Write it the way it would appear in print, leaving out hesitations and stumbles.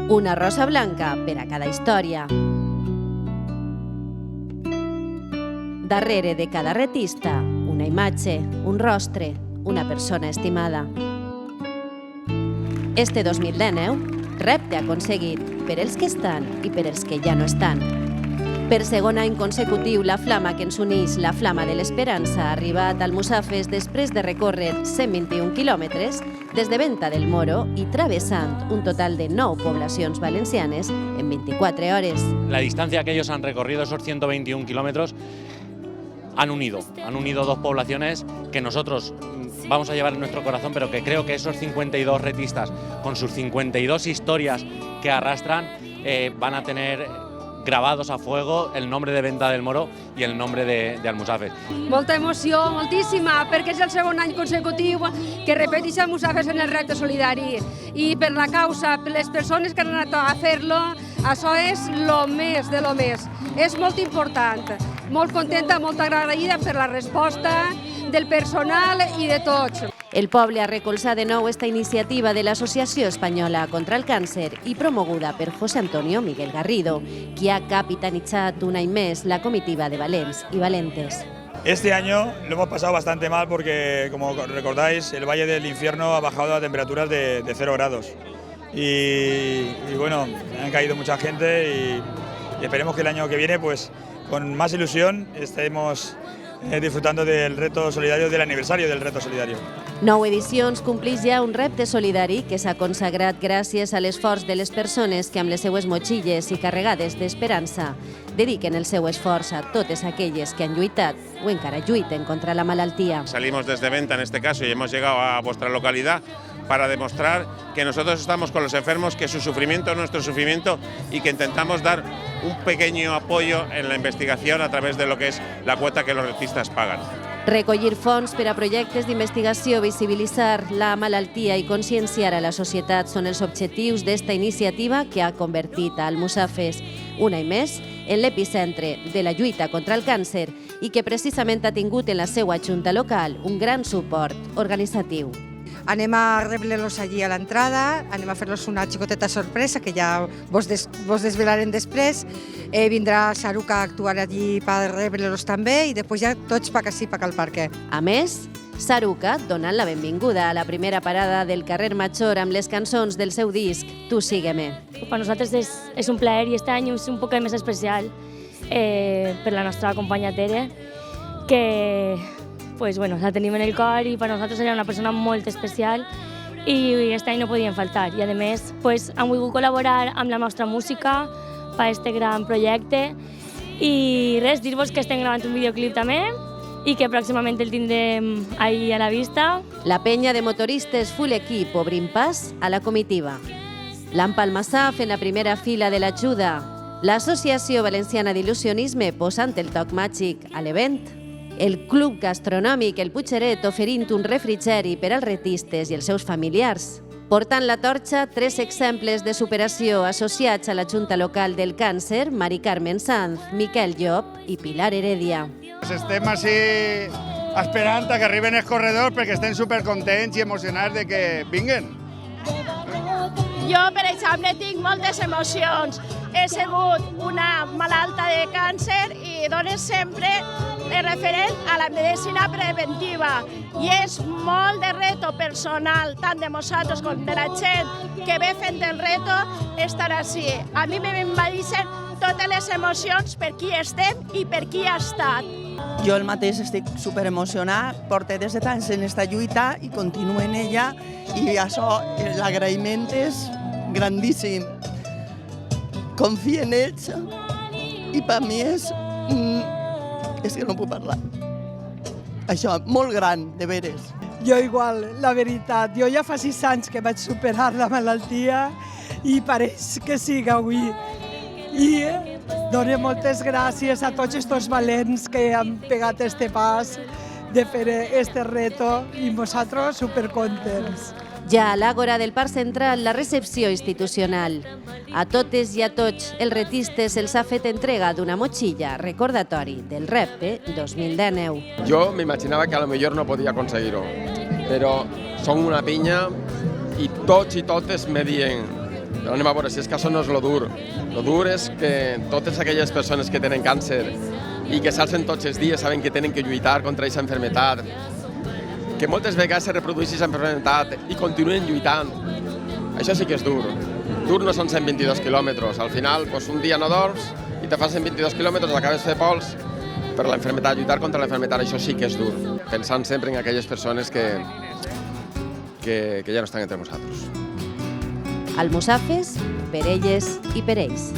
Una rosa blanca per a cada història. Darrere de cada retista, una imatge, un rostre, una persona estimada. Este 2019, repte aconseguit per els que estan i per els que ja no estan. Per segon any consecutiu, la flama que ens uneix, la flama de l'esperança, ha arribat al Almussafes després de recórrer 121 quilòmetres des de Venta del Moro i travessant un total de 9 poblacions valencianes en 24 hores. La distancia que ellos han recorrido, esos 121 kilómetros, han unido dos poblaciones que nosotros vamos a llevar en nuestro corazón, pero que creo que esos 52 retistas, con sus 52 historias que arrastran, van a tener grabados a fuego el nombre de Venta del Moro i el nombre de Almussafes. Molta emoció, moltíssima, perquè és el segon any consecutiu que repeteix Almussafes en el repte solidari. I per la causa, per les persones que han anat a fer-lo, això és lo més de lo més. És molt important, molt contenta, molt agraïda per la resposta del personal i de tots. El poble ha recolzat de nou esta iniciativa de l'Associació Espanyola contra el Càncer i promoguda per José Antonio Miguel Garrido, qui ha capitanitzat un any més la comitiva de valents y valentes. Este año lo hemos pasado bastante mal porque, como recordáis, el Valle del Infierno ha bajado a temperaturas de 0 grados. Y bueno, han caído mucha gente y esperemos que el año que viene, pues, con más ilusión, estemos disfrutando del reto solidario, del aniversario del reto solidario. 9 edicions complix ja un repte solidari que s'ha consagrat gràcies a l'esforç de les persones que amb les seues motxilles i carregades d'esperança dediquen el seu esforç a totes aquelles que han lluitat o encara lluiten contra la malaltia. Salimos desde Venta en este caso y hemos llegado a vuestra localidad para demostrar que nosotros estamos con los enfermos, que su sufrimiento es nuestro sufrimiento y que intentamos dar un pequeño apoyo en la investigación a través de lo que es la cuota que los retistas pagan. Recollir fons per a projectes d'investigació, visibilitzar la malaltia i conscienciar a la societat són els objectius d'esta iniciativa que ha convertit a Almussafes un any més en l'epicentre de la lluita contra el càncer i que precisament ha tingut en la seva junta local un gran suport organitzatiu. Anem a rebre-los allí a l'entrada, anem a fer-los una xicoteta sorpresa que ja vos desvelarem després. Vindrà Saruca a actuar allí per rebre-los també i després ja tots pa ací, pa al parque. A més, Saruca donant la benvinguda a la primera parada del carrer Major amb les cançons del seu disc Tu sígueme. Per nosaltres és un plaer i aquest any és un poc més especial per la nostra companya Tere, que pues bueno, la tenim en el cor i per nosaltres era una persona molt especial i aquest any no podien faltar. I a més pues, han volgut col·laborar amb la nostra música per aquest gran projecte i res, dir-vos que estem gravant un videoclip també i que pròximament el tindrem ahí a la vista. La penya de motoristes full equip obrint pas a la comitiva. L'Empalmassaf en la primera fila de l'ajuda. L'Associació Valenciana d'Il·lusionisme posant el toc màgic a l'event. El Club Gastronòmic El Puigeret oferint un refrigeri per als retistes i els seus familiars. Portant la torxa, 3 exemples de superació associats a la Junta Local del Càncer, Mari Carmen Sanz, Miquel Llop i Pilar Heredia. Estem així esperant que arriben els corredors perquè estem supercontents i emocionats de que vinguen. Jo, per exemple, tinc moltes emocions. He sigut una malalta de càncer i dono sempre referent a la medicina preventiva i és molt de reto personal, tant de nosaltres com de la gent que ve fent el reto, estar així. A mi m'invadeixen totes les emocions per qui estem i per qui ha estat. Jo el mateix estic superemocionat, porto des de tants en aquesta lluita i continuo en ella i això, l'agraïment és grandíssim. Confio en ells i per mi és que no puc parlar. Això, molt gran, de veres. Jo igual, la veritat. Jo ja fa 6 anys que vaig superar la malaltia i pareix que sigui avui. I dono moltes gràcies a tots aquests valents que han pegat este pas de fer este reto i vosaltres supercontents. Ja a l'Àgora del Parc Central, la recepció institucional. A totes i a tots els retistes se'ls ha fet entrega d'una motxilla recordatori del repte 2019. Jo m'imaginava que a lo millor no podia aconseguir-ho, però som una pinya i tots i totes me diuen Però anem a veure, si és que això no és lo dur. Lo dur és que totes aquelles persones que tenen càncer i que s'alcen tots els dies saben que tenen que lluitar contra aquesta malaltia, que moltes vegades se reprodueix aquesta malaltia i continuen lluitant. Això sí que és dur. Dur no són 122 quilòmetres. Al final, un dia no dorms i te fas 122 quilòmetres, acabes de fer pols per la malaltia, lluitar contra la malaltia, això sí que és dur. Pensant sempre en aquelles persones que ja no estan entre nosaltres. Almussafes, per elles i per ells.